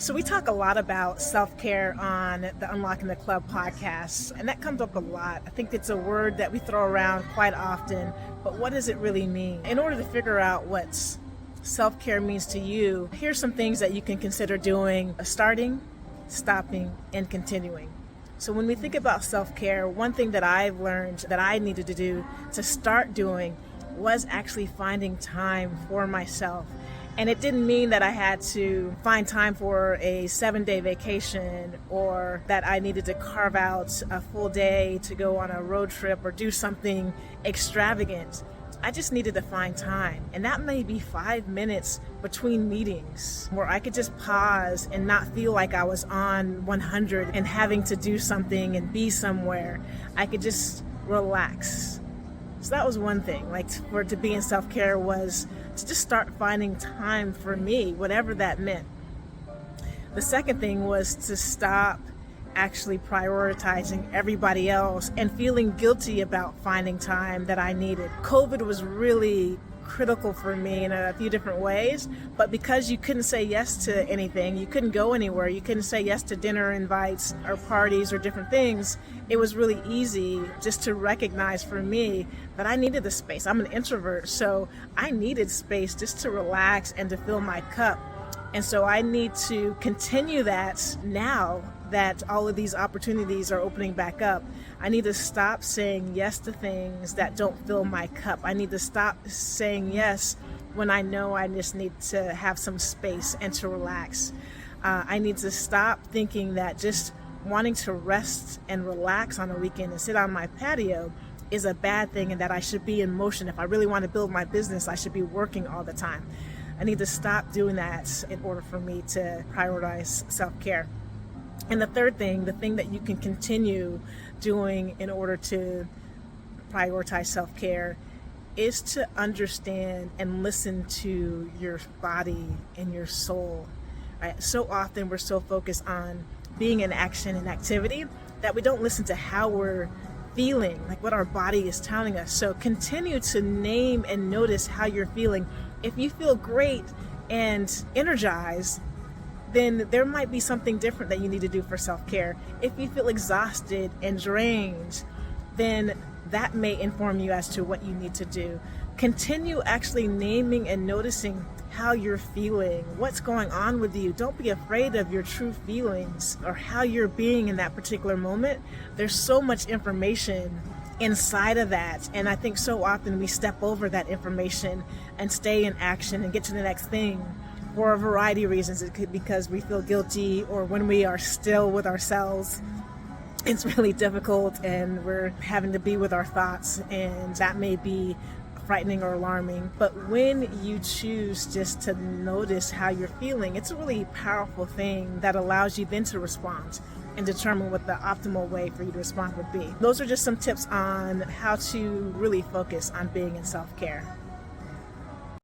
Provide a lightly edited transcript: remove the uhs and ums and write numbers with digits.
So we talk a lot about self-care on the Unlocking the Club podcast, and that comes up a lot. I think it's a word that we throw around quite often, but what does it really mean? In order to figure out what self-care means to you, here's some things that you can consider doing: starting, stopping, and continuing. So when we think about self-care, one thing that I've learned that I needed to do to start doing was actually finding time for myself. And it didn't mean that I had to find time for a 7-day vacation or that I needed to carve out a full day to go on a road trip or do something extravagant. I just needed to find time. And that may be 5 minutes between meetings where I could just pause and not feel like I was on 100 and having to do something and be somewhere. I could just relax. So that was one thing, to be in self-care was to just start finding time for me, whatever that meant. The second thing was to stop actually prioritizing everybody else and feeling guilty about finding time that I needed. COVID was really critical for me in a few different ways, but because you couldn't say yes to anything, you couldn't go anywhere, you couldn't say yes to dinner invites or parties or different things, it was really easy just to recognize for me that I needed the space. I'm an introvert, so I needed space just to relax and to fill my cup. And so I need to continue that now that all of these opportunities are opening back up. I need to stop saying yes to things that don't fill my cup. I need to stop saying yes when I know I just need to have some space and to relax. I need to stop thinking that just wanting to rest and relax on a weekend and sit on my patio is a bad thing and that I should be in motion. If I really want to build my business, I should be working all the time. I need to stop doing that in order for me to prioritize self-care. And the third thing, the thing that you can continue doing in order to prioritize self-care, is to understand and listen to your body and your soul. Right? So often we're so focused on being in action and activity that we don't listen to how we're feeling, like what our body is telling us. So continue to name and notice how you're feeling. If you feel great and energized, then there might be something different that you need to do for self-care. If you feel exhausted and drained, then that may inform you as to what you need to do. Continue actually naming and noticing how you're feeling, what's going on with you. Don't be afraid of your true feelings or how you're being in that particular moment. There's so much information inside of that, and I think so often we step over that information and stay in action and get to the next thing for a variety of reasons. It could be because we feel guilty, or when we are still with ourselves, it's really difficult and we're having to be with our thoughts, and that may be frightening or alarming. But when you choose just to notice how you're feeling, it's a really powerful thing that allows you then to respond and determine what the optimal way for you to respond would be. Those are just some tips on how to really focus on being in self-care.